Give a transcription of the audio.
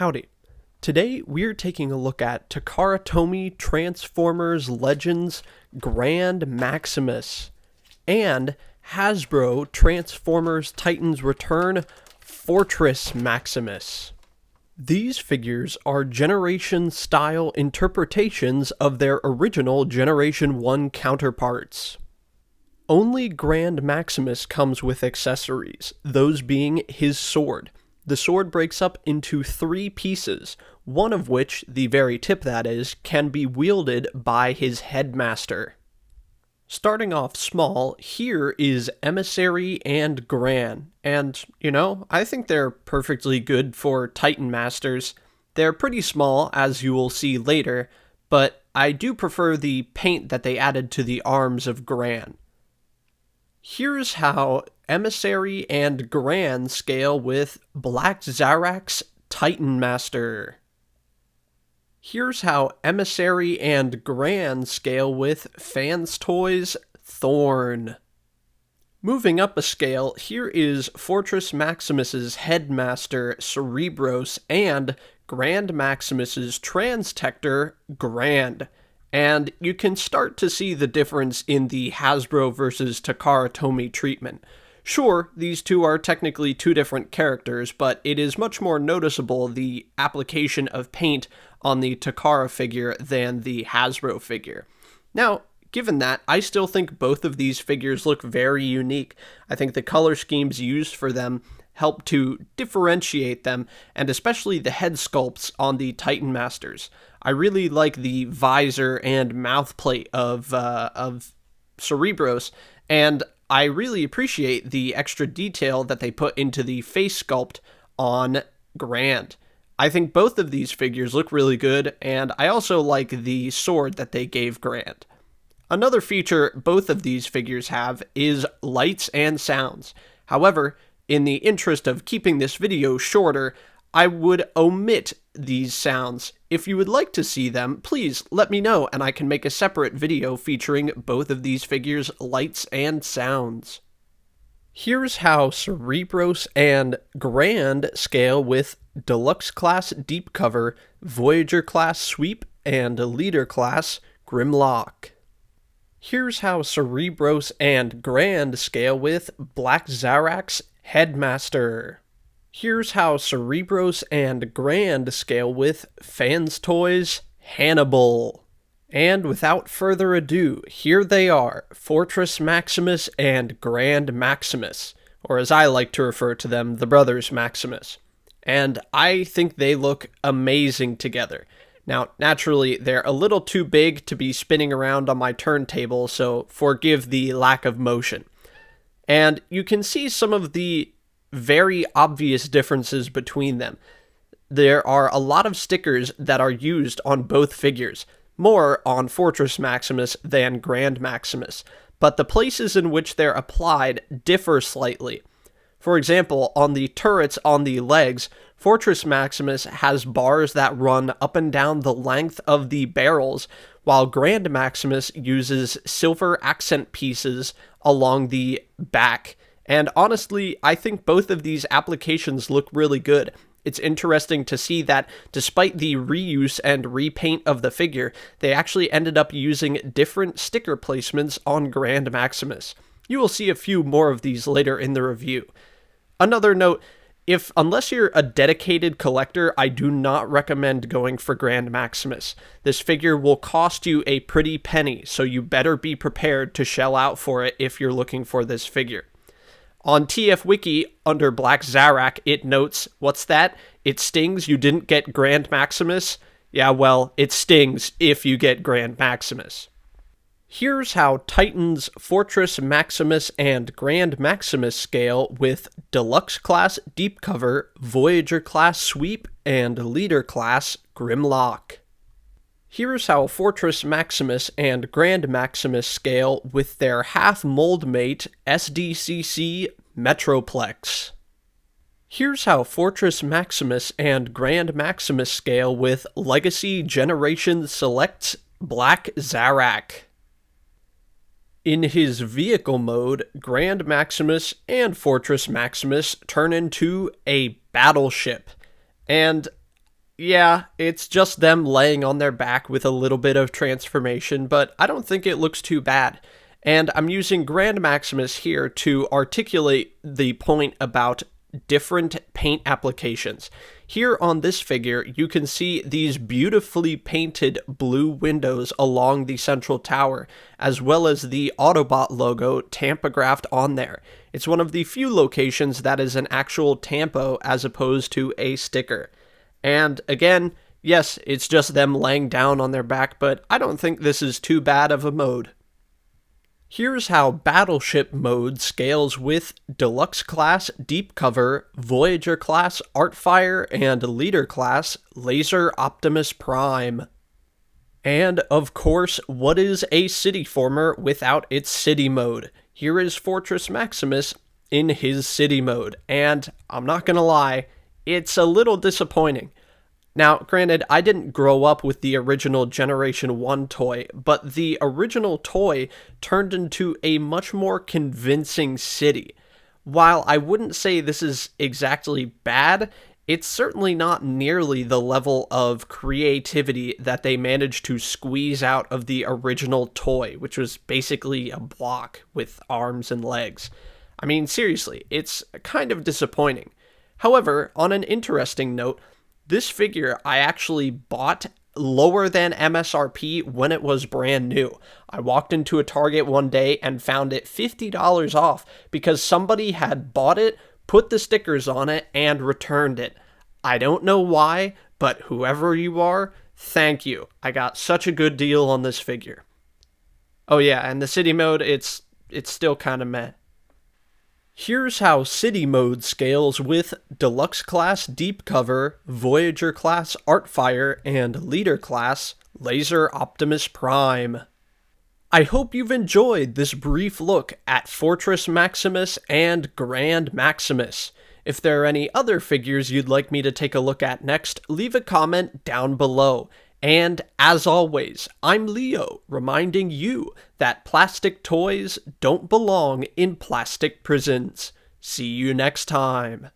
Howdy. Today we're taking a look at Takara Tomy Transformers Legends Grand Maximus and Hasbro Transformers Titans Return Fortress Maximus. These figures are Generation-style interpretations of their original Generation 1 counterparts. Only Grand Maximus comes with accessories, those being his sword. The sword breaks up into 3 pieces, one of which, the very tip that is, can be wielded by his headmaster. Starting off small, here is Emissary and Gran, and, I think they're perfectly good for Titan Masters. They're pretty small, as you will see later, but I do prefer the paint that they added to the arms of Gran. Here's how Emissary and Gran scale with Black Zarak's Titan Master. Here's how Emissary and Gran scale with Fans Toys Thorn. Moving up a scale, here is Fortress Maximus's Headmaster Cerebros and Grand Maximus's Transtector Grand. And you can start to see the difference in the Hasbro versus Takara Tomy treatment. Sure, these two are technically 2 different characters, but it is much more noticeable the application of paint on the Takara figure than the Hasbro figure. Now, given that, I still think both of these figures look very unique. I think the color schemes used for them help to differentiate them, and especially the head sculpts on the Titan Masters. I really like the visor and mouth plate of Cerebros, and I really appreciate the extra detail that they put into the face sculpt on Grand. I think both of these figures look really good, and I also like the sword that they gave Grand. Another feature both of these figures have is lights and sounds. However, in the interest of keeping this video shorter, I would omit these sounds. If you would like to see them, please let me know and I can make a separate video featuring both of these figures' lights and sounds. Here's how Cerebros and Grand scale with Deluxe Class Deep Cover, Voyager Class Sweep, and Leader Class Grimlock. Here's how Cerebros and Grand scale with Black Zarak's Headmaster. Here's how Cerebros and Grand scale with Fans Toys Hannibal. And without further ado, here they are, Fortress Maximus and Grand Maximus, or as I like to refer to them, the brothers Maximus. And I think they look amazing together. Now, naturally, they're a little too big to be spinning around on my turntable, so forgive the lack of motion. And you can see some of the very obvious differences between them. There are a lot of stickers that are used on both figures, more on Fortress Maximus than Grand Maximus, but the places in which they're applied differ slightly. For example, on the turrets on the legs, Fortress Maximus has bars that run up and down the length of the barrels, while Grand Maximus uses silver accent pieces along the back. And honestly, I think both of these applications look really good. It's interesting to see that despite the reuse and repaint of the figure, they actually ended up using different sticker placements on Grand Maximus. You will see a few more of these later in the review. Another note, unless you're a dedicated collector, I do not recommend going for Grand Maximus. This figure will cost you a pretty penny, so you better be prepared to shell out for it if you're looking for this figure. On TF Wiki, under Black Zarak, it notes, what's that? It stings you didn't get Grand Maximus? Yeah, well, it stings if you get Grand Maximus. Here's how Titans Fortress Maximus and Grand Maximus scale with Deluxe Class Deep Cover, Voyager Class Sweep, and Leader Class Grimlock. Here's how Fortress Maximus and Grand Maximus scale with their half-mold mate SDCC Metroplex. Here's how Fortress Maximus and Grand Maximus scale with Legacy Generation Selects Black Zarak. In his vehicle mode, Grand Maximus and Fortress Maximus turn into a battleship. And Yeah, it's just them laying on their back with a little bit of transformation, but I don't think it looks too bad. And I'm using Grand Maximus here to articulate the point about different paint applications. Here on this figure, you can see these beautifully painted blue windows along the central tower, as well as the Autobot logo tampographed on there. It's one of the few locations that is an actual tampo as opposed to a sticker. And again, yes, it's just them laying down on their back, but I don't think this is too bad of a mode. Here's how Battleship mode scales with Deluxe Class Deep Cover, Voyager Class Artfire, and Leader Class Laser Optimus Prime. And of course, what is a city former without its city mode? Here is Fortress Maximus in his city mode, and I'm not gonna lie, it's a little disappointing. Now, granted, I didn't grow up with the original Generation 1 toy, but the original toy turned into a much more convincing city. While I wouldn't say this is exactly bad, it's certainly not nearly the level of creativity that they managed to squeeze out of the original toy, which was basically a block with arms and legs. I mean, seriously, it's kind of disappointing. However, on an interesting note, this figure I actually bought lower than MSRP when it was brand new. I walked into a Target one day and found it $50 off because somebody had bought it, put the stickers on it, and returned it. I don't know why, but whoever you are, thank you. I got such a good deal on this figure. Oh yeah, and the city mode, it's still kind of meh. Here's how City mode scales with Deluxe Class Deep Cover, Voyager Class Artfire, and Leader Class Laser Optimus Prime. I hope you've enjoyed this brief look at Fortress Maximus and Grand Maximus. If there are any other figures you'd like me to take a look at next, leave a comment down below. And as always, I'm Leo, reminding you that plastic toys don't belong in plastic prisons. See you next time.